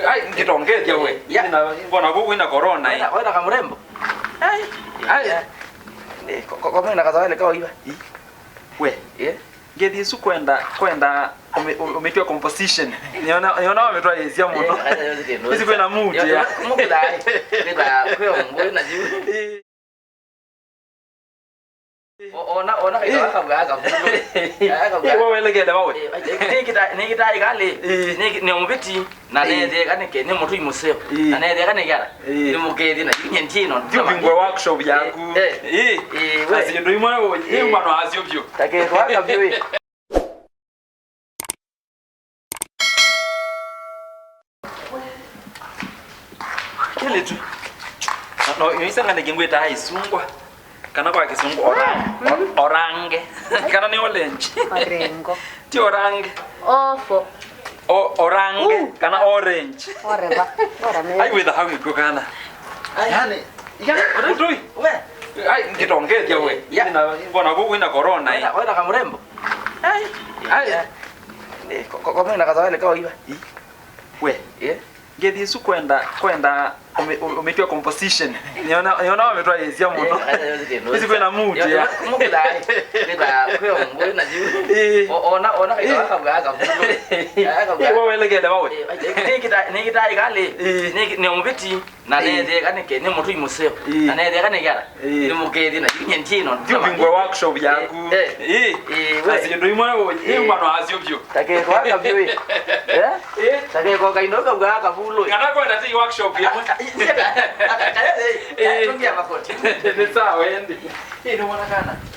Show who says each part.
Speaker 1: Ai ngitongezia wewe. Mbona huko ina corona hii?
Speaker 2: Wewe kama mrembo. Kwa mimi nakazoea ile iba.
Speaker 1: We, ngedi su kwenda umetoa composition. Niona wametoa hisia mno. Hizi kwenda mood ya.
Speaker 2: Mukidai. Kwa mbona na jibu. Ona kaita kabuga
Speaker 1: wewe legele wawe.
Speaker 2: Ni kita igale. Ni umubiti na neze kanike ni mutu imuseo. Na neze kanigara. Ni mukedi na nyentino.
Speaker 1: Bingwe workshop yaku. Asi ndo imwe wewe. Mwana asio byo.
Speaker 2: Take kwa kabyo.
Speaker 1: Kile tu. No, yisanga ngingweta haisungwa. Kana kwa kisungu orange. Kana ni orange.
Speaker 3: Orengo.
Speaker 1: Ti orange.
Speaker 3: Ofo.
Speaker 1: Orange. Kana orange.
Speaker 3: Oreba. Ora me.
Speaker 1: Ai with how you go kana.
Speaker 2: Yani,
Speaker 1: Utoi.
Speaker 2: we.
Speaker 1: Ai ngitongezia wewe. Mbona huko ina corona hii?
Speaker 2: Wewe kama mrembo. Kwa mimi nakazoea ile iba.
Speaker 1: We, ngedi su kwenda umetoa composition. Niona wametoa hisia mno. Hizi kwenda mood ya.
Speaker 2: Mukidai. Kwa mbona na jibu. Ona kaita kabuga.
Speaker 1: Wewe legele wawe.
Speaker 2: Ni kita igale. Ni umubiti na neze kanike ni mutu imuseo. Na neze kanigara. Ni mukedi na nyentino.
Speaker 1: Bingwe workshop yaku. Asi ndo imwe wewe. Mwana asio byo.
Speaker 2: Take kwa kabyo. Take kwa kaindo kabuga kabulo.
Speaker 1: Kana kwenda ti workshop ya.
Speaker 2: Tungia makoti.
Speaker 1: Ni sawa endi.
Speaker 2: Ndio mwana kana.